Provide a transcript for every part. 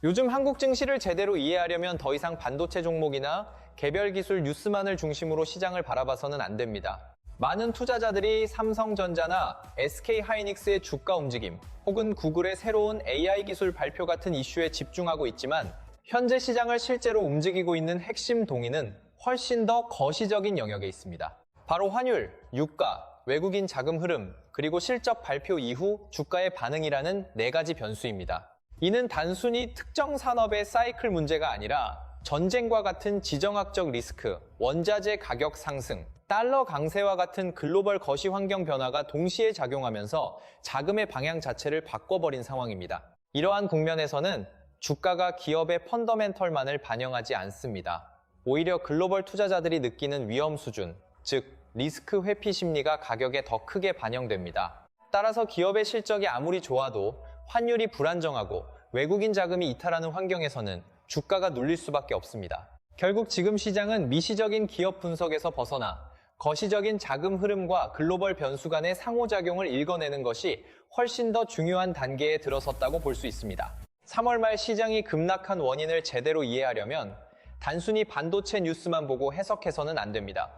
요즘 한국 증시를 제대로 이해하려면 더 이상 반도체 종목이나 개별 기술 뉴스만을 중심으로 시장을 바라봐서는 안 됩니다. 많은 투자자들이 삼성전자나 SK하이닉스의 주가 움직임, 혹은 구글의 새로운 AI 기술 발표 같은 이슈에 집중하고 있지만 현재 시장을 실제로 움직이고 있는 핵심 동인은 훨씬 더 거시적인 영역에 있습니다. 바로 환율, 유가, 외국인 자금 흐름, 그리고 실적 발표 이후 주가의 반응이라는 네 가지 변수입니다. 이는 단순히 특정 산업의 사이클 문제가 아니라 전쟁과 같은 지정학적 리스크, 원자재 가격 상승, 달러 강세와 같은 글로벌 거시 환경 변화가 동시에 작용하면서 자금의 방향 자체를 바꿔버린 상황입니다. 이러한 국면에서는 주가가 기업의 펀더멘털만을 반영하지 않습니다. 오히려 글로벌 투자자들이 느끼는 위험 수준, 즉 리스크 회피 심리가 가격에 더 크게 반영됩니다. 따라서 기업의 실적이 아무리 좋아도 환율이 불안정하고 외국인 자금이 이탈하는 환경에서는 주가가 눌릴 수밖에 없습니다. 결국 지금 시장은 미시적인 기업 분석에서 벗어나 거시적인 자금 흐름과 글로벌 변수 간의 상호작용을 읽어내는 것이 훨씬 더 중요한 단계에 들어섰다고 볼 수 있습니다. 3월 말 시장이 급락한 원인을 제대로 이해하려면 단순히 반도체 뉴스만 보고 해석해서는 안 됩니다.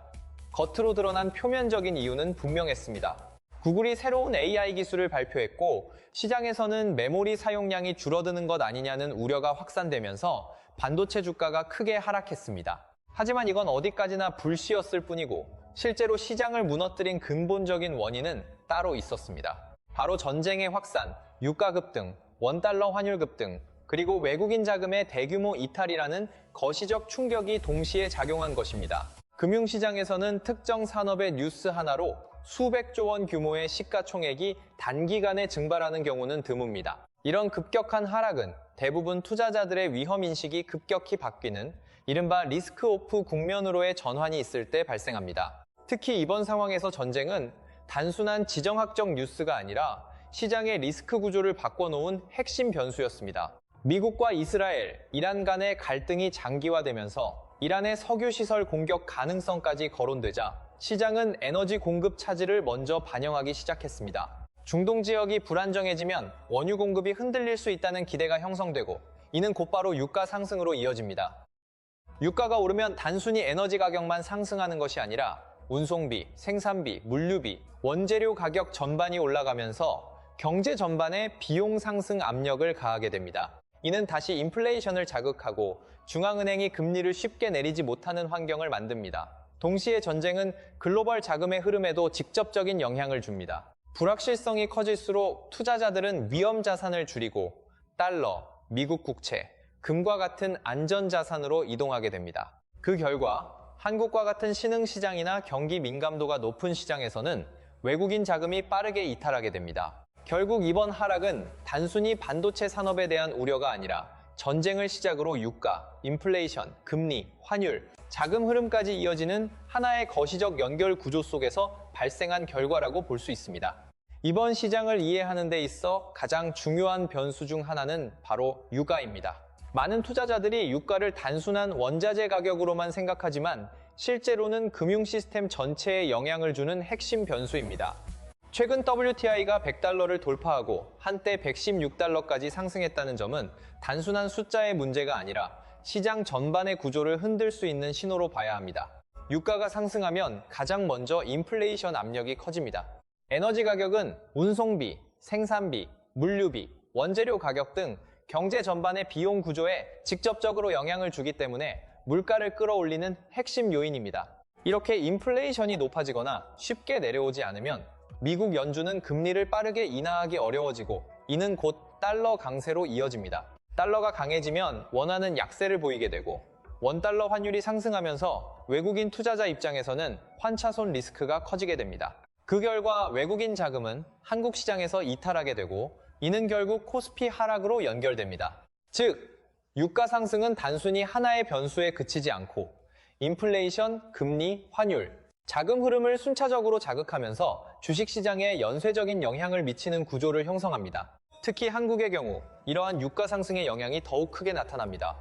겉으로 드러난 표면적인 이유는 분명했습니다. 구글이 새로운 AI 기술을 발표했고 시장에서는 메모리 사용량이 줄어드는 것 아니냐는 우려가 확산되면서 반도체 주가가 크게 하락했습니다. 하지만 이건 어디까지나 불씨였을 뿐이고 실제로 시장을 무너뜨린 근본적인 원인은 따로 있었습니다. 바로 전쟁의 확산, 유가 급등, 원달러 환율 급등, 그리고 외국인 자금의 대규모 이탈이라는 거시적 충격이 동시에 작용한 것입니다. 금융시장에서는 특정 산업의 뉴스 하나로 수백조 원 규모의 시가총액이 단기간에 증발하는 경우는 드뭅니다. 이런 급격한 하락은 대부분 투자자들의 위험인식이 급격히 바뀌는 이른바 리스크 오프 국면으로의 전환이 있을 때 발생합니다. 특히 이번 상황에서 전쟁은 단순한 지정학적 뉴스가 아니라 시장의 리스크 구조를 바꿔놓은 핵심 변수였습니다. 미국과 이스라엘, 이란 간의 갈등이 장기화되면서 이란의 석유시설 공격 가능성까지 거론되자 시장은 에너지 공급 차질을 먼저 반영하기 시작했습니다. 중동 지역이 불안정해지면 원유 공급이 흔들릴 수 있다는 기대가 형성되고 이는 곧바로 유가 상승으로 이어집니다. 유가가 오르면 단순히 에너지 가격만 상승하는 것이 아니라 운송비, 생산비, 물류비, 원재료 가격 전반이 올라가면서 경제 전반에 비용 상승 압력을 가하게 됩니다. 이는 다시 인플레이션을 자극하고 중앙은행이 금리를 쉽게 내리지 못하는 환경을 만듭니다. 동시에 전쟁은 글로벌 자금의 흐름에도 직접적인 영향을 줍니다. 불확실성이 커질수록 투자자들은 위험 자산을 줄이고 달러, 미국 국채, 금과 같은 안전 자산으로 이동하게 됩니다. 그 결과 한국과 같은 신흥시장이나 경기 민감도가 높은 시장에서는 외국인 자금이 빠르게 이탈하게 됩니다. 결국 이번 하락은 단순히 반도체 산업에 대한 우려가 아니라 전쟁을 시작으로 유가, 인플레이션, 금리, 환율, 자금 흐름까지 이어지는 하나의 거시적 연결 구조 속에서 발생한 결과라고 볼 수 있습니다. 이번 시장을 이해하는 데 있어 가장 중요한 변수 중 하나는 바로 유가입니다. 많은 투자자들이 유가를 단순한 원자재 가격으로만 생각하지만 실제로는 금융 시스템 전체에 영향을 주는 핵심 변수입니다. 최근 WTI가 100달러를 돌파하고 한때 116달러까지 상승했다는 점은 단순한 숫자의 문제가 아니라 시장 전반의 구조를 흔들 수 있는 신호로 봐야 합니다. 유가가 상승하면 가장 먼저 인플레이션 압력이 커집니다. 에너지 가격은 운송비, 생산비, 물류비, 원재료 가격 등 경제 전반의 비용 구조에 직접적으로 영향을 주기 때문에 물가를 끌어올리는 핵심 요인입니다. 이렇게 인플레이션이 높아지거나 쉽게 내려오지 않으면 미국 연준은 금리를 빠르게 인하하기 어려워지고 이는 곧 달러 강세로 이어집니다. 달러가 강해지면 원화는 약세를 보이게 되고 원달러 환율이 상승하면서 외국인 투자자 입장에서는 환차손 리스크가 커지게 됩니다. 그 결과 외국인 자금은 한국 시장에서 이탈하게 되고 이는 결국 코스피 하락으로 연결됩니다. 즉, 유가 상승은 단순히 하나의 변수에 그치지 않고 인플레이션, 금리, 환율, 자금 흐름을 순차적으로 자극하면서 주식시장에 연쇄적인 영향을 미치는 구조를 형성합니다. 특히 한국의 경우 이러한 유가 상승의 영향이 더욱 크게 나타납니다.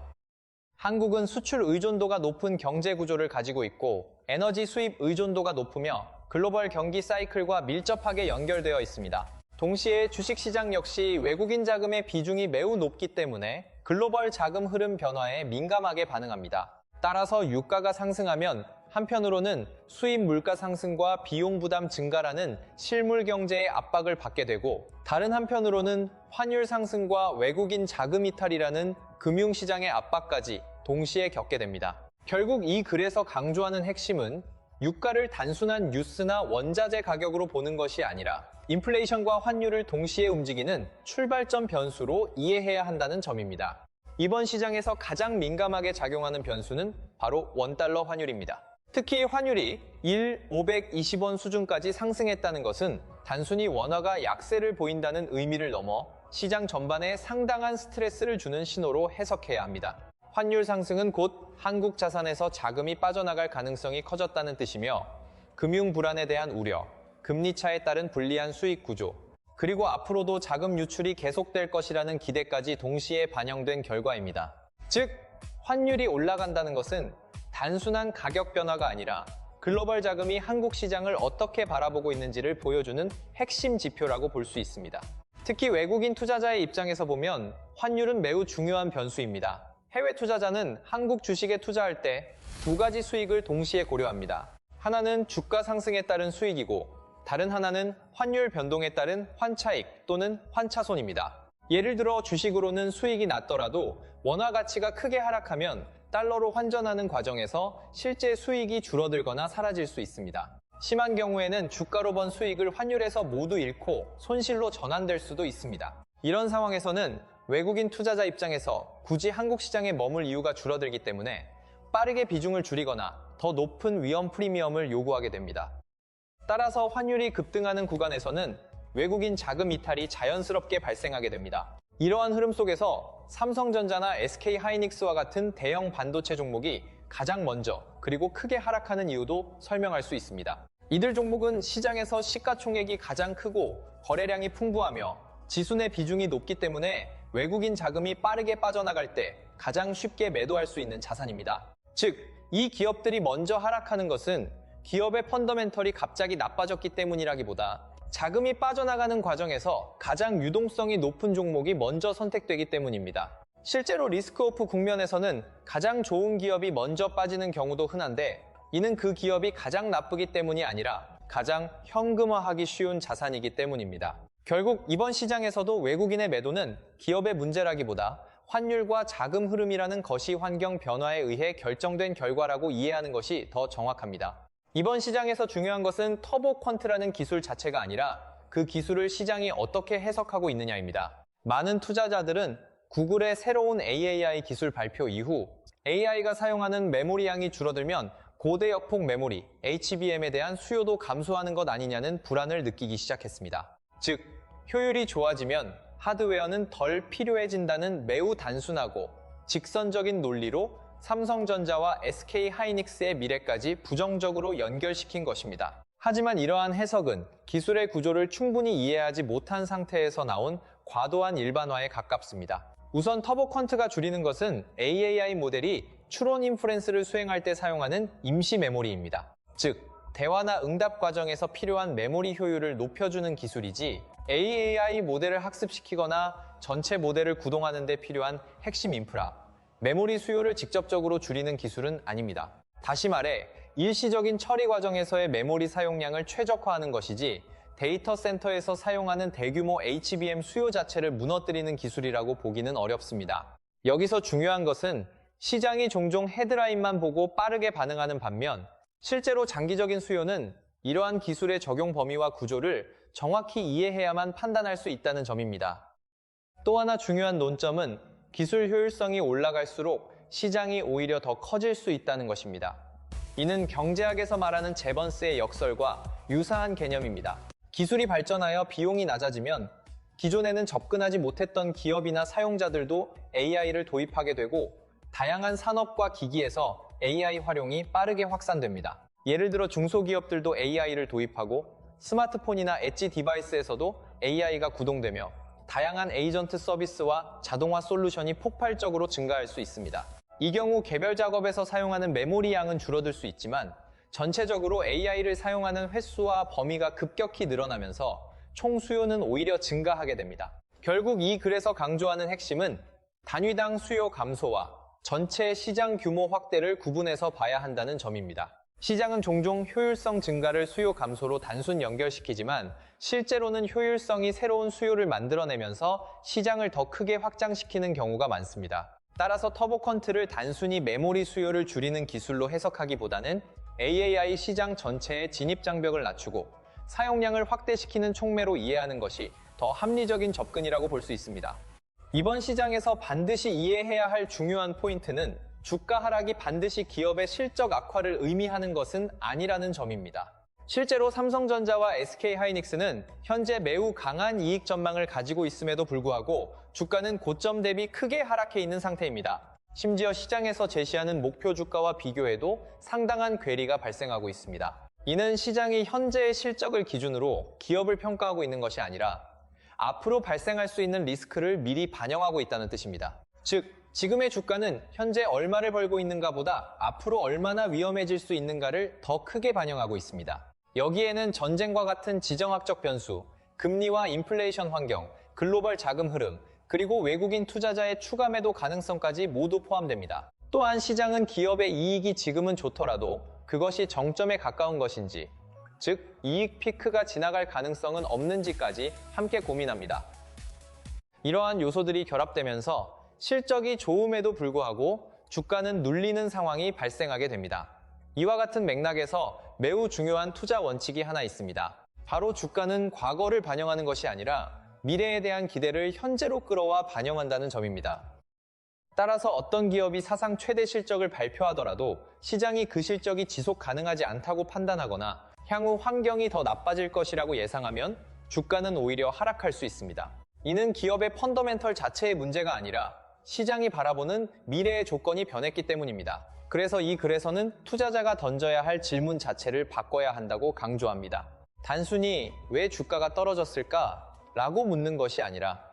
한국은 수출 의존도가 높은 경제 구조를 가지고 있고 에너지 수입 의존도가 높으며 글로벌 경기 사이클과 밀접하게 연결되어 있습니다. 동시에 주식시장 역시 외국인 자금의 비중이 매우 높기 때문에 글로벌 자금 흐름 변화에 민감하게 반응합니다. 따라서 유가가 상승하면 한편으로는 수입 물가 상승과 비용 부담 증가라는 실물 경제의 압박을 받게 되고, 다른 한편으로는 환율 상승과 외국인 자금 이탈이라는 금융시장의 압박까지 동시에 겪게 됩니다. 결국 이 글에서 강조하는 핵심은 유가를 단순한 뉴스나 원자재 가격으로 보는 것이 아니라 인플레이션과 환율을 동시에 움직이는 출발점 변수로 이해해야 한다는 점입니다. 이번 시장에서 가장 민감하게 작용하는 변수는 바로 원달러 환율입니다. 특히 환율이 1,520원 수준까지 상승했다는 것은 단순히 원화가 약세를 보인다는 의미를 넘어 시장 전반에 상당한 스트레스를 주는 신호로 해석해야 합니다. 환율 상승은 곧 한국 자산에서 자금이 빠져나갈 가능성이 커졌다는 뜻이며, 금융 불안에 대한 우려, 금리 차에 따른 불리한 수익 구조, 그리고 앞으로도 자금 유출이 계속될 것이라는 기대까지 동시에 반영된 결과입니다. 즉, 환율이 올라간다는 것은 단순한 가격 변화가 아니라 글로벌 자금이 한국 시장을 어떻게 바라보고 있는지를 보여주는 핵심 지표라고 볼 수 있습니다. 특히 외국인 투자자의 입장에서 보면 환율은 매우 중요한 변수입니다. 해외 투자자는 한국 주식에 투자할 때 두 가지 수익을 동시에 고려합니다. 하나는 주가 상승에 따른 수익이고, 다른 하나는 환율 변동에 따른 환차익 또는 환차손입니다. 예를 들어 주식으로는 수익이 났더라도 원화 가치가 크게 하락하면 달러로 환전하는 과정에서 실제 수익이 줄어들거나 사라질 수 있습니다. 심한 경우에는 주가로 번 수익을 환율에서 모두 잃고 손실로 전환될 수도 있습니다. 이런 상황에서는 외국인 투자자 입장에서 굳이 한국 시장에 머물 이유가 줄어들기 때문에 빠르게 비중을 줄이거나 더 높은 위험 프리미엄을 요구하게 됩니다. 따라서 환율이 급등하는 구간에서는 외국인 자금 이탈이 자연스럽게 발생하게 됩니다. 이러한 흐름 속에서 삼성전자나 SK하이닉스와 같은 대형 반도체 종목이 가장 먼저 그리고 크게 하락하는 이유도 설명할 수 있습니다. 이들 종목은 시장에서 시가총액이 가장 크고 거래량이 풍부하며 지수 내 비중이 높기 때문에 외국인 자금이 빠르게 빠져나갈 때 가장 쉽게 매도할 수 있는 자산입니다. 즉, 이 기업들이 먼저 하락하는 것은 기업의 펀더멘털이 갑자기 나빠졌기 때문이라기보다 자금이 빠져나가는 과정에서 가장 유동성이 높은 종목이 먼저 선택되기 때문입니다. 실제로 리스크오프 국면에서는 가장 좋은 기업이 먼저 빠지는 경우도 흔한데, 이는 그 기업이 가장 나쁘기 때문이 아니라 가장 현금화하기 쉬운 자산이기 때문입니다. 결국 이번 시장에서도 외국인의 매도는 기업의 문제라기보다 환율과 자금 흐름이라는 거시 환경 변화에 의해 결정된 결과라고 이해하는 것이 더 정확합니다. 이번 시장에서 중요한 것은 터보 퀀트라는 기술 자체가 아니라 그 기술을 시장이 어떻게 해석하고 있느냐입니다. 많은 투자자들은 구글의 새로운 AAI 기술 발표 이후 AI가 사용하는 메모리 양이 줄어들면 고대역폭 메모리, HBM에 대한 수요도 감소하는 것 아니냐는 불안을 느끼기 시작했습니다. 즉, 효율이 좋아지면 하드웨어는 덜 필요해진다는 매우 단순하고 직선적인 논리로 삼성전자와 SK하이닉스의 미래까지 부정적으로 연결시킨 것입니다. 하지만 이러한 해석은 기술의 구조를 충분히 이해하지 못한 상태에서 나온 과도한 일반화에 가깝습니다. 우선 터보 퀀트가 줄이는 것은 AAI 모델이 추론 인프렌스를 수행할 때 사용하는 임시 메모리입니다. 즉, 대화나 응답 과정에서 필요한 메모리 효율을 높여주는 기술이지 AAI 모델을 학습시키거나 전체 모델을 구동하는 데 필요한 핵심 인프라, 메모리 수요를 직접적으로 줄이는 기술은 아닙니다. 다시 말해, 일시적인 처리 과정에서의 메모리 사용량을 최적화하는 것이지 데이터 센터에서 사용하는 대규모 HBM 수요 자체를 무너뜨리는 기술이라고 보기는 어렵습니다. 여기서 중요한 것은 시장이 종종 헤드라인만 보고 빠르게 반응하는 반면 실제로 장기적인 수요는 이러한 기술의 적용 범위와 구조를 정확히 이해해야만 판단할 수 있다는 점입니다. 또 하나 중요한 논점은 기술 효율성이 올라갈수록 시장이 오히려 더 커질 수 있다는 것입니다. 이는 경제학에서 말하는 제번스의 역설과 유사한 개념입니다. 기술이 발전하여 비용이 낮아지면 기존에는 접근하지 못했던 기업이나 사용자들도 AI를 도입하게 되고 다양한 산업과 기기에서 AI 활용이 빠르게 확산됩니다. 예를 들어 중소기업들도 AI를 도입하고 스마트폰이나 엣지 디바이스에서도 AI가 구동되며 다양한 에이전트 서비스와 자동화 솔루션이 폭발적으로 증가할 수 있습니다. 이 경우 개별 작업에서 사용하는 메모리 양은 줄어들 수 있지만 전체적으로 AI를 사용하는 횟수와 범위가 급격히 늘어나면서 총 수요는 오히려 증가하게 됩니다. 결국 이 글에서 강조하는 핵심은 단위당 수요 감소와 전체 시장 규모 확대를 구분해서 봐야 한다는 점입니다. 시장은 종종 효율성 증가를 수요 감소로 단순 연결시키지만 실제로는 효율성이 새로운 수요를 만들어내면서 시장을 더 크게 확장시키는 경우가 많습니다. 따라서 터보컨트를 단순히 메모리 수요를 줄이는 기술로 해석하기보다는 AAI 시장 전체의 진입 장벽을 낮추고 사용량을 확대시키는 촉매로 이해하는 것이 더 합리적인 접근이라고 볼 수 있습니다. 이번 시장에서 반드시 이해해야 할 중요한 포인트는 주가 하락이 반드시 기업의 실적 악화를 의미하는 것은 아니라는 점입니다. 실제로 삼성전자와 SK하이닉스는 현재 매우 강한 이익 전망을 가지고 있음에도 불구하고 주가는 고점 대비 크게 하락해 있는 상태입니다. 심지어 시장에서 제시하는 목표 주가와 비교해도 상당한 괴리가 발생하고 있습니다. 이는 시장이 현재의 실적을 기준으로 기업을 평가하고 있는 것이 아니라 앞으로 발생할 수 있는 리스크를 미리 반영하고 있다는 뜻입니다. 즉, 지금의 주가는 현재 얼마를 벌고 있는가보다 앞으로 얼마나 위험해질 수 있는가를 더 크게 반영하고 있습니다. 여기에는 전쟁과 같은 지정학적 변수, 금리와 인플레이션 환경, 글로벌 자금 흐름, 그리고 외국인 투자자의 추가 매도 가능성까지 모두 포함됩니다. 또한 시장은 기업의 이익이 지금은 좋더라도 그것이 정점에 가까운 것인지, 즉 이익 피크가 지나갈 가능성은 없는지까지 함께 고민합니다. 이러한 요소들이 결합되면서 실적이 좋음에도 불구하고 주가는 눌리는 상황이 발생하게 됩니다. 이와 같은 맥락에서 매우 중요한 투자 원칙이 하나 있습니다. 바로 주가는 과거를 반영하는 것이 아니라 미래에 대한 기대를 현재로 끌어와 반영한다는 점입니다. 따라서 어떤 기업이 사상 최대 실적을 발표하더라도 시장이 그 실적이 지속 가능하지 않다고 판단하거나 향후 환경이 더 나빠질 것이라고 예상하면 주가는 오히려 하락할 수 있습니다. 이는 기업의 펀더멘털 자체의 문제가 아니라 시장이 바라보는 미래의 조건이 변했기 때문입니다. 그래서 이 글에서는 투자자가 던져야 할 질문 자체를 바꿔야 한다고 강조합니다. 단순히 왜 주가가 떨어졌을까? 라고 묻는 것이 아니라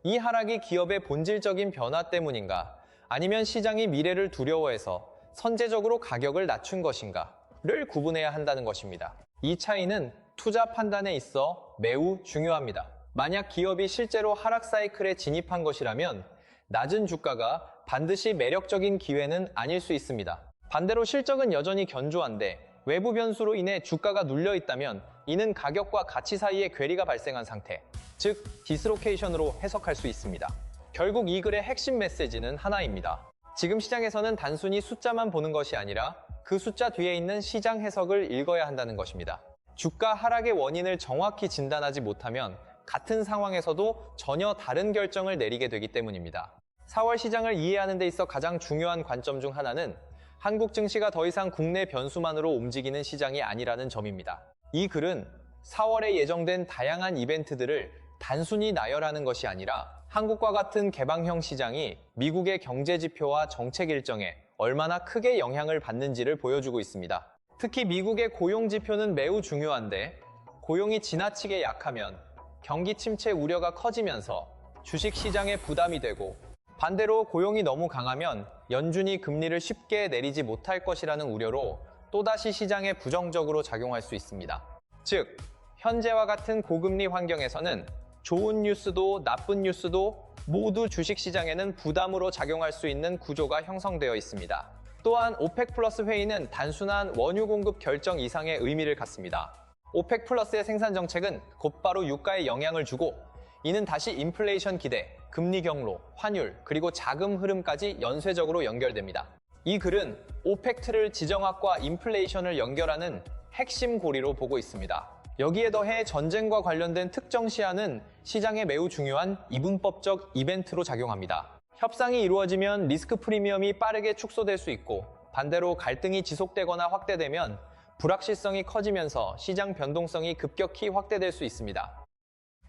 이 하락이 기업의 본질적인 변화 때문인가? 아니면 시장이 미래를 두려워해서 선제적으로 가격을 낮춘 것인가? 를 구분해야 한다는 것입니다. 이 차이는 투자 판단에 있어 매우 중요합니다. 만약 기업이 실제로 하락 사이클에 진입한 것이라면 낮은 주가가 반드시 매력적인 기회는 아닐 수 있습니다. 반대로 실적은 여전히 견조한데 외부 변수로 인해 주가가 눌려 있다면 이는 가격과 가치 사이에 괴리가 발생한 상태, 즉 디스로케이션으로 해석할 수 있습니다. 결국 이 글의 핵심 메시지는 하나입니다. 지금 시장에서는 단순히 숫자만 보는 것이 아니라 그 숫자 뒤에 있는 시장 해석을 읽어야 한다는 것입니다. 주가 하락의 원인을 정확히 진단하지 못하면 같은 상황에서도 전혀 다른 결정을 내리게 되기 때문입니다. 4월 시장을 이해하는 데 있어 가장 중요한 관점 중 하나는 한국 증시가 더 이상 국내 변수만으로 움직이는 시장이 아니라는 점입니다. 이 글은 4월에 예정된 다양한 이벤트들을 단순히 나열하는 것이 아니라 한국과 같은 개방형 시장이 미국의 경제 지표와 정책 일정에 얼마나 크게 영향을 받는지를 보여주고 있습니다. 특히 미국의 고용 지표는 매우 중요한데 고용이 지나치게 약하면 경기 침체 우려가 커지면서 주식 시장에 부담이 되고 반대로 고용이 너무 강하면 연준이 금리를 쉽게 내리지 못할 것이라는 우려로 또다시 시장에 부정적으로 작용할 수 있습니다. 즉, 현재와 같은 고금리 환경에서는 좋은 뉴스도 나쁜 뉴스도 모두 주식시장에는 부담으로 작용할 수 있는 구조가 형성되어 있습니다. 또한 오펙 플러스 회의는 단순한 원유 공급 결정 이상의 의미를 갖습니다. 오펙 플러스의 생산 정책은 곧바로 유가에 영향을 주고 이는 다시 인플레이션 기대, 금리 경로, 환율, 그리고 자금 흐름까지 연쇄적으로 연결됩니다. 이 글은 오펙트를 지정학과 인플레이션을 연결하는 핵심 고리로 보고 있습니다. 여기에 더해 전쟁과 관련된 특정 시한은 시장에 매우 중요한 이분법적 이벤트로 작용합니다. 협상이 이루어지면 리스크 프리미엄이 빠르게 축소될 수 있고 반대로 갈등이 지속되거나 확대되면 불확실성이 커지면서 시장 변동성이 급격히 확대될 수 있습니다.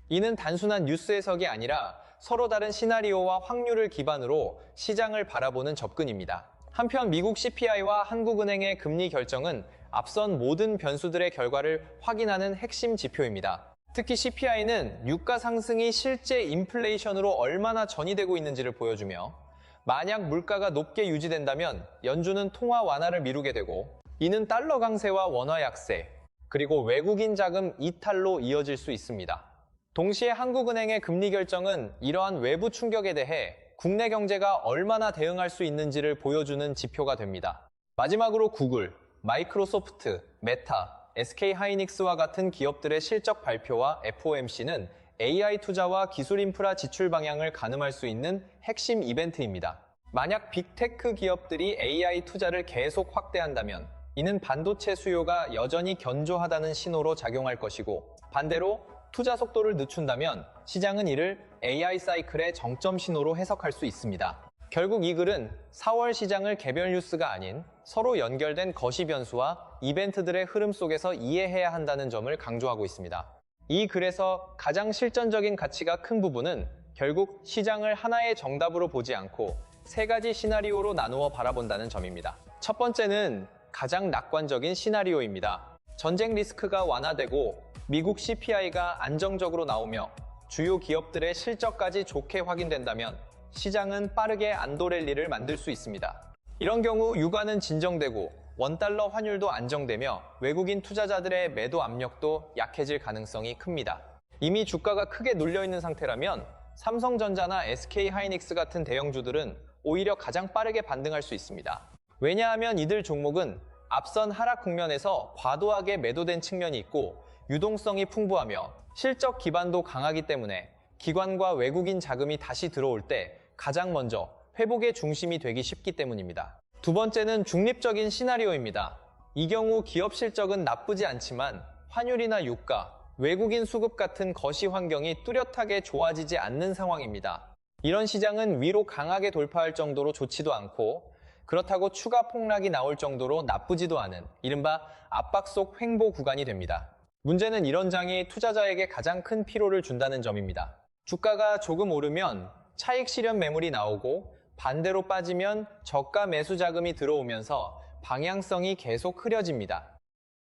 이는 단순한 뉴스 해석이 아니라 서로 다른 시나리오와 확률을 기반으로 시장을 바라보는 접근입니다. 한편 미국 CPI와 한국은행의 금리 결정은 앞선 모든 변수들의 결과를 확인하는 핵심 지표입니다. 특히 CPI는 유가 상승이 실제 인플레이션으로 얼마나 전이되고 있는지를 보여주며 만약 물가가 높게 유지된다면 연준은 통화 완화를 미루게 되고 이는 달러 강세와 원화 약세, 그리고 외국인 자금 이탈로 이어질 수 있습니다. 동시에 한국은행의 금리 결정은 이러한 외부 충격에 대해 국내 경제가 얼마나 대응할 수 있는지를 보여주는 지표가 됩니다. 마지막으로 구글, 마이크로소프트, 메타, SK하이닉스와 같은 기업들의 실적 발표와 FOMC는 AI 투자와 기술 인프라 지출 방향을 가늠할 수 있는 핵심 이벤트입니다. 만약 빅테크 기업들이 AI 투자를 계속 확대한다면 이는 반도체 수요가 여전히 견조하다는 신호로 작용할 것이고, 반대로 투자 속도를 늦춘다면 시장은 이를 AI 사이클의 정점 신호로 해석할 수 있습니다. 결국 이 글은 4월 시장을 개별 뉴스가 아닌 서로 연결된 거시 변수와 이벤트들의 흐름 속에서 이해해야 한다는 점을 강조하고 있습니다. 이 글에서 가장 실전적인 가치가 큰 부분은 결국 시장을 하나의 정답으로 보지 않고 세 가지 시나리오로 나누어 바라본다는 점입니다. 첫 번째는 가장 낙관적인 시나리오입니다. 전쟁 리스크가 완화되고 미국 CPI가 안정적으로 나오며 주요 기업들의 실적까지 좋게 확인된다면 시장은 빠르게 안도 랠리를 만들 수 있습니다. 이런 경우 유가는 진정되고 원달러 환율도 안정되며 외국인 투자자들의 매도 압력도 약해질 가능성이 큽니다. 이미 주가가 크게 눌려있는 상태라면 삼성전자나 SK하이닉스 같은 대형주들은 오히려 가장 빠르게 반등할 수 있습니다. 왜냐하면 이들 종목은 앞선 하락 국면에서 과도하게 매도된 측면이 있고 유동성이 풍부하며 실적 기반도 강하기 때문에 기관과 외국인 자금이 다시 들어올 때 가장 먼저 회복의 중심이 되기 쉽기 때문입니다. 두 번째는 중립적인 시나리오입니다. 이 경우 기업 실적은 나쁘지 않지만 환율이나 유가, 외국인 수급 같은 거시 환경이 뚜렷하게 좋아지지 않는 상황입니다. 이런 시장은 위로 강하게 돌파할 정도로 좋지도 않고 그렇다고 추가 폭락이 나올 정도로 나쁘지도 않은 이른바 압박 속 횡보 구간이 됩니다. 문제는 이런 장이 투자자에게 가장 큰 피로를 준다는 점입니다. 주가가 조금 오르면 차익 실현 매물이 나오고 반대로 빠지면 저가 매수 자금이 들어오면서 방향성이 계속 흐려집니다.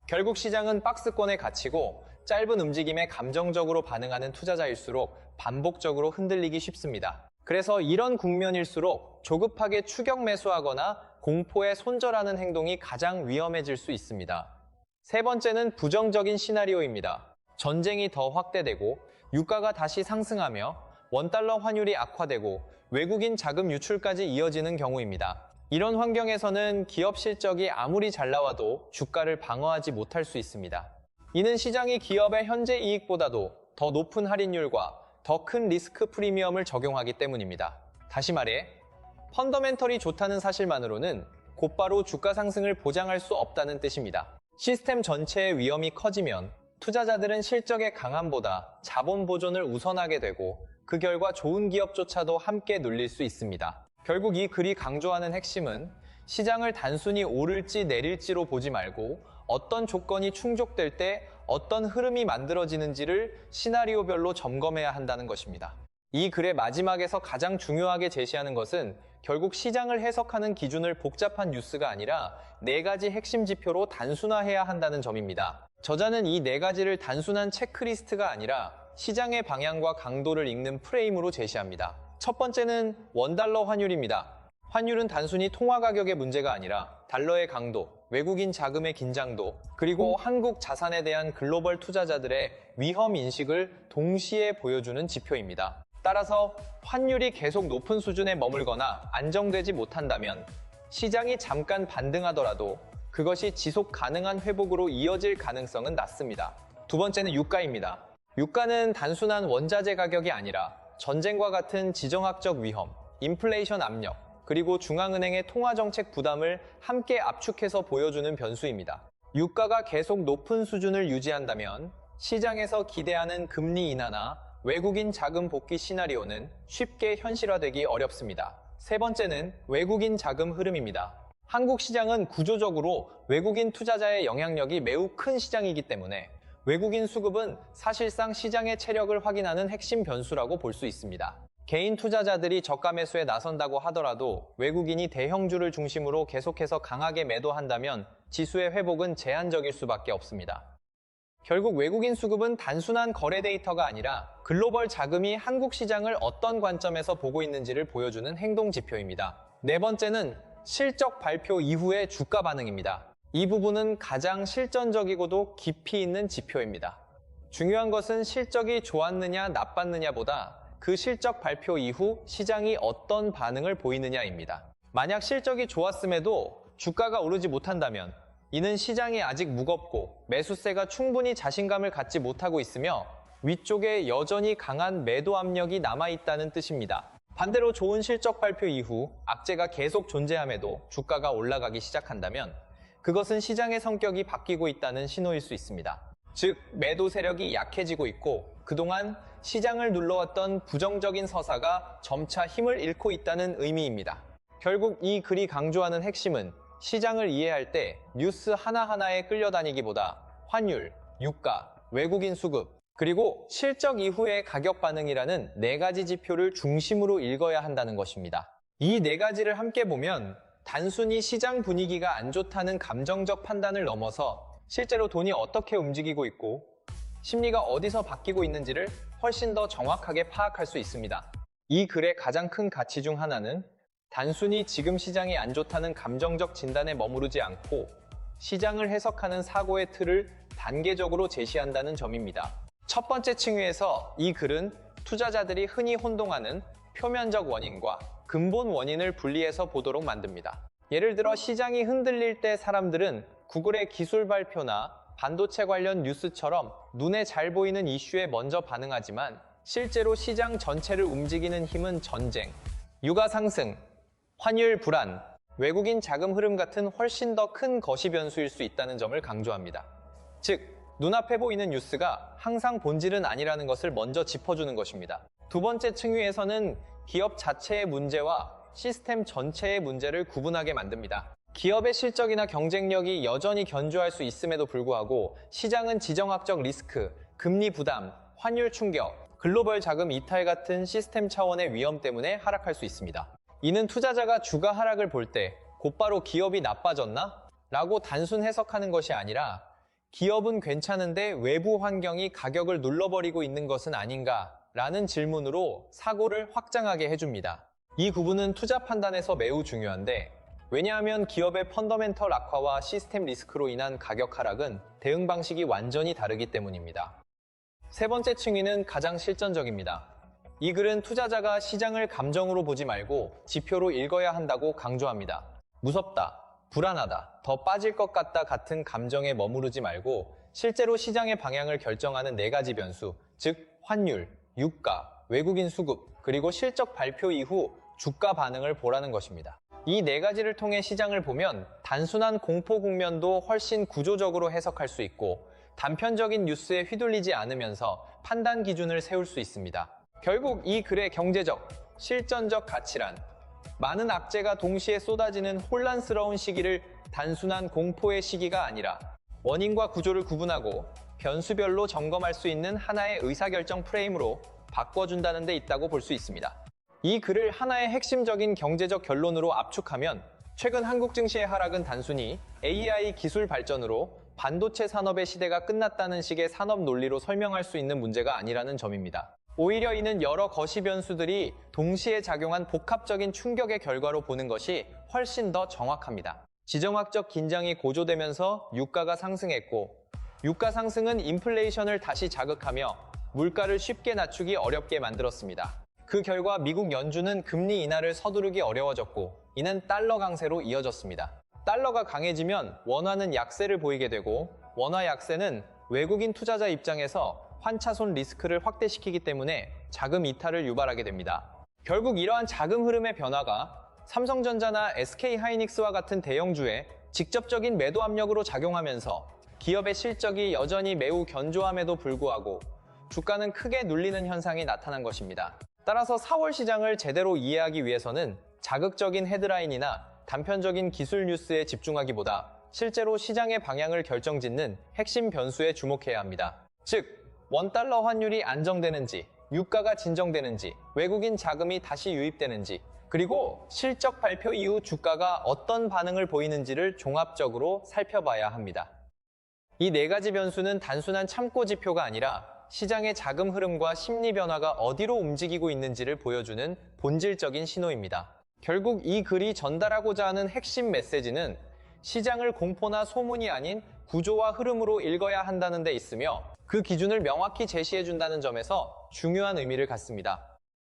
결국 시장은 박스권에 갇히고 짧은 움직임에 감정적으로 반응하는 투자자일수록 반복적으로 흔들리기 쉽습니다. 그래서 이런 국면일수록 조급하게 추격 매수하거나 공포에 손절하는 행동이 가장 위험해질 수 있습니다. 세 번째는 부정적인 시나리오입니다. 전쟁이 더 확대되고 유가가 다시 상승하며 원달러 환율이 악화되고 외국인 자금 유출까지 이어지는 경우입니다. 이런 환경에서는 기업 실적이 아무리 잘 나와도 주가를 방어하지 못할 수 있습니다. 이는 시장이 기업의 현재 이익보다도 더 높은 할인율과 더 큰 리스크 프리미엄을 적용하기 때문입니다. 다시 말해, 펀더멘털이 좋다는 사실만으로는 곧바로 주가 상승을 보장할 수 없다는 뜻입니다. 시스템 전체의 위험이 커지면 투자자들은 실적의 강함보다 자본 보존을 우선하게 되고 그 결과 좋은 기업조차도 함께 눌릴 수 있습니다. 결국 이 글이 강조하는 핵심은 시장을 단순히 오를지 내릴지로 보지 말고 어떤 조건이 충족될 때 어떤 흐름이 만들어지는지를 시나리오별로 점검해야 한다는 것입니다. 이 글의 마지막에서 가장 중요하게 제시하는 것은 결국 시장을 해석하는 기준을 복잡한 뉴스가 아니라 4가지 핵심 지표로 단순화해야 한다는 점입니다. 저자는 이 4가지를 단순한 체크리스트가 아니라 시장의 방향과 강도를 읽는 프레임으로 제시합니다. 첫 번째는 원달러 환율입니다. 환율은 단순히 통화 가격의 문제가 아니라 달러의 강도, 외국인 자금의 긴장도, 그리고 한국 자산에 대한 글로벌 투자자들의 위험 인식을 동시에 보여주는 지표입니다. 따라서 환율이 계속 높은 수준에 머물거나 안정되지 못한다면 시장이 잠깐 반등하더라도 그것이 지속 가능한 회복으로 이어질 가능성은 낮습니다. 두 번째는 유가입니다. 유가는 단순한 원자재 가격이 아니라 전쟁과 같은 지정학적 위험, 인플레이션 압력, 그리고 중앙은행의 통화정책 부담을 함께 압축해서 보여주는 변수입니다. 유가가 계속 높은 수준을 유지한다면 시장에서 기대하는 금리 인하나 외국인 자금 복귀 시나리오는 쉽게 현실화되기 어렵습니다. 세 번째는 외국인 자금 흐름입니다. 한국 시장은 구조적으로 외국인 투자자의 영향력이 매우 큰 시장이기 때문에 외국인 수급은 사실상 시장의 체력을 확인하는 핵심 변수라고 볼 수 있습니다. 개인 투자자들이 저가 매수에 나선다고 하더라도 외국인이 대형주를 중심으로 계속해서 강하게 매도한다면 지수의 회복은 제한적일 수밖에 없습니다. 결국 외국인 수급은 단순한 거래 데이터가 아니라 글로벌 자금이 한국 시장을 어떤 관점에서 보고 있는지를 보여주는 행동 지표입니다. 네 번째는 실적 발표 이후의 주가 반응입니다. 이 부분은 가장 실전적이고도 깊이 있는 지표입니다. 중요한 것은 실적이 좋았느냐 나빴느냐보다 그 실적 발표 이후 시장이 어떤 반응을 보이느냐입니다. 만약 실적이 좋았음에도 주가가 오르지 못한다면 이는 시장이 아직 무겁고 매수세가 충분히 자신감을 갖지 못하고 있으며 위쪽에 여전히 강한 매도 압력이 남아있다는 뜻입니다. 반대로 좋은 실적 발표 이후 악재가 계속 존재함에도 주가가 올라가기 시작한다면 그것은 시장의 성격이 바뀌고 있다는 신호일 수 있습니다. 즉, 매도 세력이 약해지고 있고 그동안 시장을 눌러왔던 부정적인 서사가 점차 힘을 잃고 있다는 의미입니다. 결국 이 글이 강조하는 핵심은 시장을 이해할 때 뉴스 하나하나에 끌려다니기보다 환율, 유가, 외국인 수급, 그리고 실적 이후의 가격 반응이라는 네 가지 지표를 중심으로 읽어야 한다는 것입니다. 이 네 가지를 함께 보면 단순히 시장 분위기가 안 좋다는 감정적 판단을 넘어서 실제로 돈이 어떻게 움직이고 있고 심리가 어디서 바뀌고 있는지를 훨씬 더 정확하게 파악할 수 있습니다. 이 글의 가장 큰 가치 중 하나는 단순히 지금 시장이 안 좋다는 감정적 진단에 머무르지 않고 시장을 해석하는 사고의 틀을 단계적으로 제시한다는 점입니다. 첫 번째 층위에서 이 글은 투자자들이 흔히 혼동하는 표면적 원인과 근본 원인을 분리해서 보도록 만듭니다. 예를 들어 시장이 흔들릴 때 사람들은 구글의 기술 발표나 반도체 관련 뉴스처럼 눈에 잘 보이는 이슈에 먼저 반응하지만 실제로 시장 전체를 움직이는 힘은 전쟁, 유가 상승, 환율 불안, 외국인 자금 흐름 같은 훨씬 더 큰 거시 변수일 수 있다는 점을 강조합니다. 즉, 눈앞에 보이는 뉴스가 항상 본질은 아니라는 것을 먼저 짚어주는 것입니다. 두 번째 층위에서는 기업 자체의 문제와 시스템 전체의 문제를 구분하게 만듭니다. 기업의 실적이나 경쟁력이 여전히 견조할 수 있음에도 불구하고 시장은 지정학적 리스크, 금리 부담, 환율 충격, 글로벌 자금 이탈 같은 시스템 차원의 위험 때문에 하락할 수 있습니다. 이는 투자자가 주가 하락을 볼 때 곧바로 기업이 나빠졌나? 라고 단순 해석하는 것이 아니라 기업은 괜찮은데 외부 환경이 가격을 눌러버리고 있는 것은 아닌가? 라는 질문으로 사고를 확장하게 해줍니다. 이 구분은 투자 판단에서 매우 중요한데 왜냐하면 기업의 펀더멘털 악화와 시스템 리스크로 인한 가격 하락은 대응 방식이 완전히 다르기 때문입니다. 세 번째 층위는 가장 실전적입니다. 이 글은 투자자가 시장을 감정으로 보지 말고 지표로 읽어야 한다고 강조합니다. 무섭다, 불안하다, 더 빠질 것 같다 같은 감정에 머무르지 말고 실제로 시장의 방향을 결정하는 네 가지 변수, 즉 환율, 유가, 외국인 수급, 그리고 실적 발표 이후 주가 반응을 보라는 것입니다. 이 네 가지를 통해 시장을 보면 단순한 공포 국면도 훨씬 구조적으로 해석할 수 있고 단편적인 뉴스에 휘둘리지 않으면서 판단 기준을 세울 수 있습니다. 결국 이 글의 경제적, 실전적 가치란 많은 악재가 동시에 쏟아지는 혼란스러운 시기를 단순한 공포의 시기가 아니라 원인과 구조를 구분하고 변수별로 점검할 수 있는 하나의 의사결정 프레임으로 바꿔준다는 데 있다고 볼 수 있습니다. 이 글을 하나의 핵심적인 경제적 결론으로 압축하면 최근 한국 증시의 하락은 단순히 AI 기술 발전으로 반도체 산업의 시대가 끝났다는 식의 산업 논리로 설명할 수 있는 문제가 아니라는 점입니다. 오히려 이는 여러 거시 변수들이 동시에 작용한 복합적인 충격의 결과로 보는 것이 훨씬 더 정확합니다. 지정학적 긴장이 고조되면서 유가가 상승했고 유가 상승은 인플레이션을 다시 자극하며 물가를 쉽게 낮추기 어렵게 만들었습니다. 그 결과 미국 연준은 금리 인하를 서두르기 어려워졌고 이는 달러 강세로 이어졌습니다. 달러가 강해지면 원화는 약세를 보이게 되고 원화 약세는 외국인 투자자 입장에서 환차손 리스크를 확대시키기 때문에 자금 이탈을 유발하게 됩니다. 결국 이러한 자금 흐름의 변화가 삼성전자나 SK하이닉스와 같은 대형주에 직접적인 매도 압력으로 작용하면서 기업의 실적이 여전히 매우 견조함에도 불구하고 주가는 크게 눌리는 현상이 나타난 것입니다. 따라서 4월 시장을 제대로 이해하기 위해서는 자극적인 헤드라인이나 단편적인 기술 뉴스에 집중하기보다 실제로 시장의 방향을 결정짓는 핵심 변수에 주목해야 합니다. 즉, 원달러 환율이 안정되는지, 유가가 진정되는지, 외국인 자금이 다시 유입되는지, 그리고 실적 발표 이후 주가가 어떤 반응을 보이는지를 종합적으로 살펴봐야 합니다. 이 네 가지 변수는 단순한 참고 지표가 아니라 시장의 자금 흐름과 심리 변화가 어디로 움직이고 있는지를 보여주는 본질적인 신호입니다. 결국 이 글이 전달하고자 하는 핵심 메시지는 시장을 공포나 소문이 아닌 구조와 흐름으로 읽어야 한다는 데 있으며 그 기준을 명확히 제시해준다는 점에서 중요한 의미를 갖습니다.